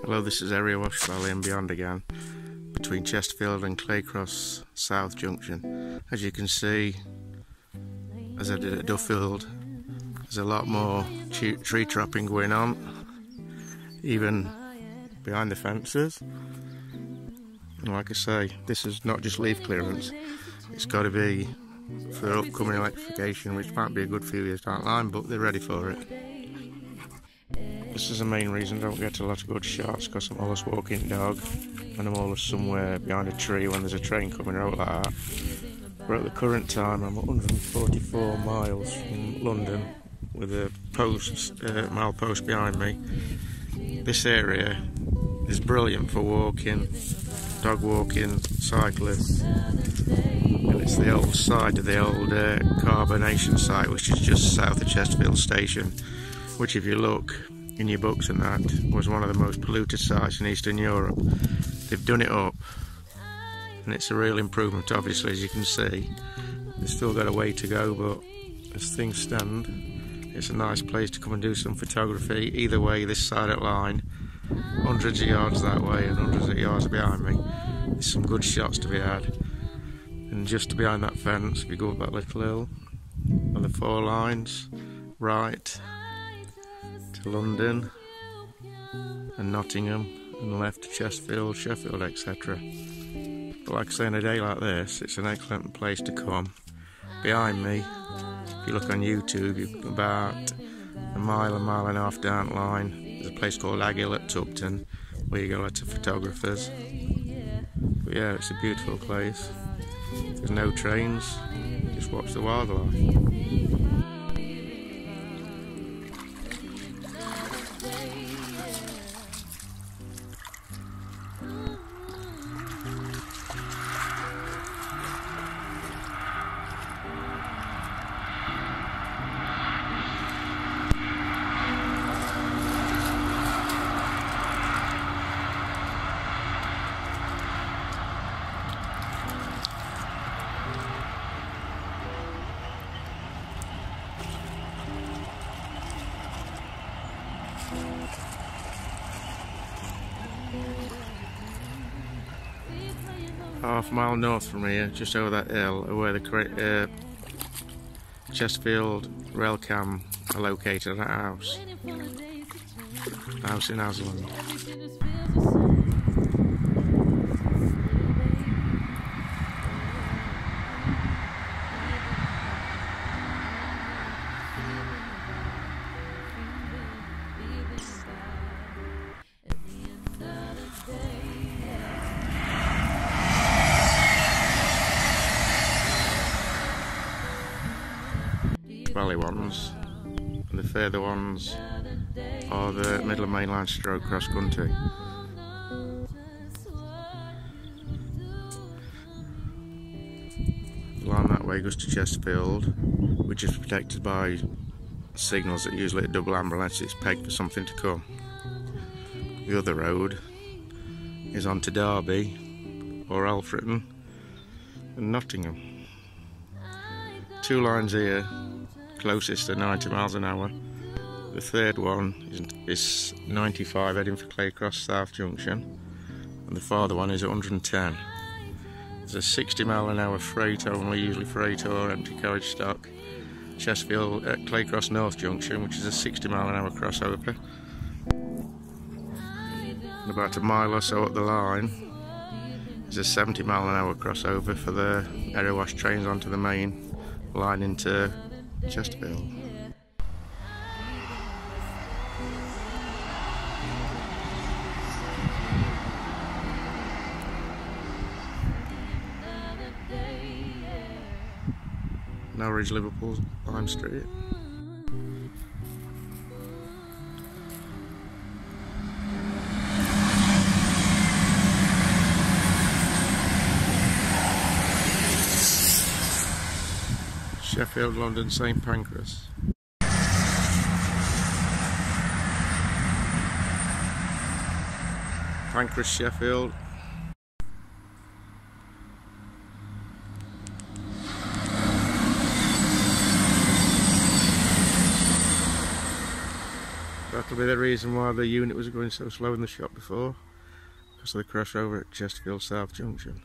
Hello, this is area Wash Valley and beyond again, between Chestfield and Claycross South Junction. As you can see, as I did at Duffield, there's a lot more tree trapping going on, even behind the fences. And like I say, this is not just leaf clearance, it's got to be for upcoming electrification, which might be a good few years down the line, but they're ready for it. This is the main reason I don't get a lot of good shots, because I'm always walking dog and I'm always somewhere behind a tree when there's a train coming out like that. But at the current time I'm 144 miles from London with a mile post behind me. This area is brilliant for walking, dog walking, cyclists, and it's the old site of the old carbonation site, which is just south of Chestfield station, which if you look in your books and that, was one of the most polluted sites in Eastern Europe. They've done it up and it's a real improvement. Obviously, as you can see, they've still got a way to go, but as things stand, it's a nice place to come and do some photography. Either way, this side of the line, hundreds of yards that way and hundreds of yards behind me, there's some good shots to be had. And just behind that fence, if you go up that little hill, on the 4 lines, right to London and Nottingham, and left to Chestfield, Sheffield, etc. But like I say, on a day like this, it's an excellent place to come. Behind me, if you look on YouTube, you're about a mile and a half down the line. There's a place called Aghill at Tupton, where you go to photographers. But yeah, it's a beautiful place. There's no trains, just watch the wildlife. Half a mile north from here, just over that hill, where the Chestfield rail cam are located at a house in Hasland. Valley ones, and the further ones are the Midland Mainline stroke cross country. The line that way goes to Chestfield, which is protected by signals that usually at double amber unless it's pegged for something to come. The other road is on to Derby or Alfreton and Nottingham. 2 lines here, closest to 90 miles an hour. The third one is 95 heading for Claycross South Junction, and the farther one is 110. There's a 60 mile an hour freight only, usually freight or empty carriage stock, Chestfield at Claycross North Junction, which is a 60 mile an hour crossover. And about a mile or so up the line is a 70 mile an hour crossover for the area wash trains onto the main line into Chesterfield. Norwich, Liverpool, Lime Street. Sheffield, London, St Pancras. Pancras, Sheffield. That'll be the reason why the unit was going so slow in the shop before, because of the crossover at Chestfield South Junction.